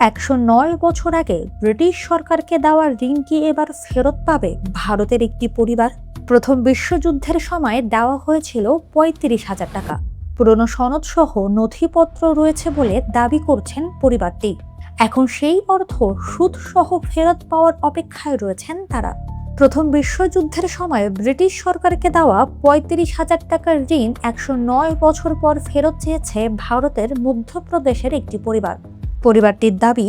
১০৯ বছর আগে ব্রিটিশ সরকারকে দেওয়া ঋণ কি এবার ফেরত পাবে ভারতের একটি পরিবার? প্রথম বিশ্বযুদ্ধের সময় দেওয়া হয়েছিল ৩৫,০০০ টাকা। পুরনো সনদ সহ নথিপত্র রয়েছে বলে দাবি করছেন পরিবারটি। এখন সেই অর্থ সুদ সহ ফেরত পাওয়ার অপেক্ষায় রয়েছেন তারা। প্রথম বিশ্বযুদ্ধের সময় ব্রিটিশ সরকারকে দেওয়া ৩৫,০০০ টাকার ঋণ ১০৯ বছর পর ফেরত চেয়েছে ভারতের মধ্যপ্রদেশের একটি পরিবার। পরিবারটির দাবি,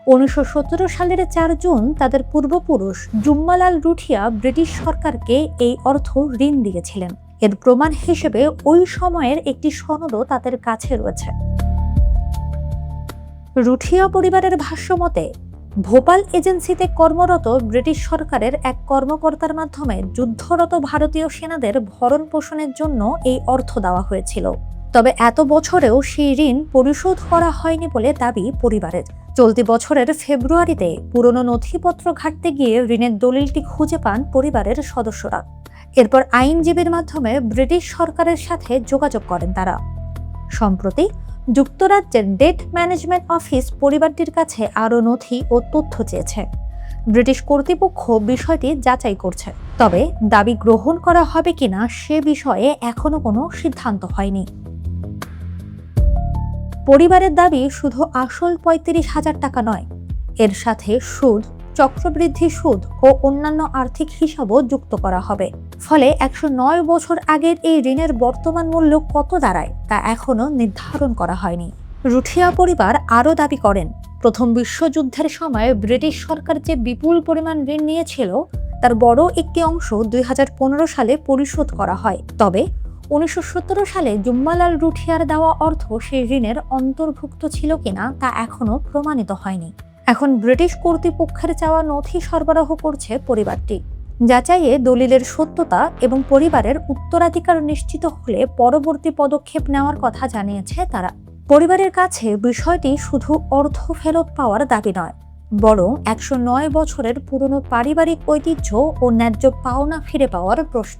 ১৯১৭ সালের ৪ জুন তাদের পূর্বপুরুষ জুম্মালাল রুঠিয়া ব্রিটিশ সরকারকে এই অর্থ ঋণ দিয়েছিলেন। এর প্রমাণ হিসেবে ওই সময়ের একটি সনদও তাদের কাছে রয়েছে। রুঠিয়া পরিবারের ভাষ্য মতে, ভোপাল এজেন্সিতে কর্মরত ব্রিটিশ সরকারের এক কর্মকর্তার মাধ্যমে যুদ্ধরত ভারতীয় সেনাদের ভরণ পোষণের জন্য এই অর্থ দেওয়া হয়েছিল। তবে এত বছরেও সেই ঋণ পরিশোধ করা হয়নি বলে দাবি পরিবারের। চলতি বছরের ফেব্রুয়ারিতে পুরনো নথিপত্র ঘাঁটতে গিয়ে ঋণের দলিলটি খুঁজে পান পরিবারের সদস্যরা। এরপর আইনজীবীর মাধ্যমে ব্রিটিশ সরকারের সাথে যোগাযোগ করেন তারা। সম্প্রতি যুক্তরাজ্যের ডেট ম্যানেজমেন্ট অফিস পরিবারটির কাছে আরও নথি ও তথ্য চেয়েছে। ব্রিটিশ কর্তৃপক্ষ বিষয়টি যাচাই করছে, তবে দাবি গ্রহণ করা হবে কিনা সে বিষয়ে এখনো কোনো সিদ্ধান্ত হয়নি। পরিবারের দাবি, শুধু আসল ৩৫,০০০ টাকা নয়, এর সাথে সুদ, চক্রবৃদ্ধি সুদ ও অন্যান্য আর্থিক হিসাবও যুক্ত করা হবে। ফলে ১০৯ বছর আগের এই ঋণের বর্তমান মূল্য কত দাঁড়ায় তা এখনো নির্ধারণ করা হয়নি। রুঠিয়া পরিবার আরও দাবি করেন, প্রথম বিশ্বযুদ্ধের সময় ব্রিটিশ সরকার যে বিপুল পরিমাণ ঋণ নিয়েছিল তার বড় একটি অংশ ২০১৫ সালে পরিশোধ করা হয়। তবে ১৯১৭ সালে জুম্মালাল রুঠিয়ার দেওয়া অর্থ সেই ঋণের অন্তর্ভুক্ত ছিল কিনা তা এখনো প্রমাণিত হয়নি। এখন ব্রিটিশ কর্তৃপক্ষের চাওয়া নথি সরবরাহ করছে পরিবারটি। যাচাইয়ে দলিলের সত্যতা এবং পরিবারের উত্তরাধিকার নিশ্চিত হলে পরবর্তী পদক্ষেপ নেওয়ার কথা জানিয়েছে তারা। পরিবারের কাছে বিষয়টি শুধু অর্থ ফেরত পাওয়ার দাবি নয়, বরং ১০৯ বছরের পুরনো পারিবারিক ঐতিহ্য ও ন্যায্য পাওনা ফিরে পাওয়ার প্রশ্ন।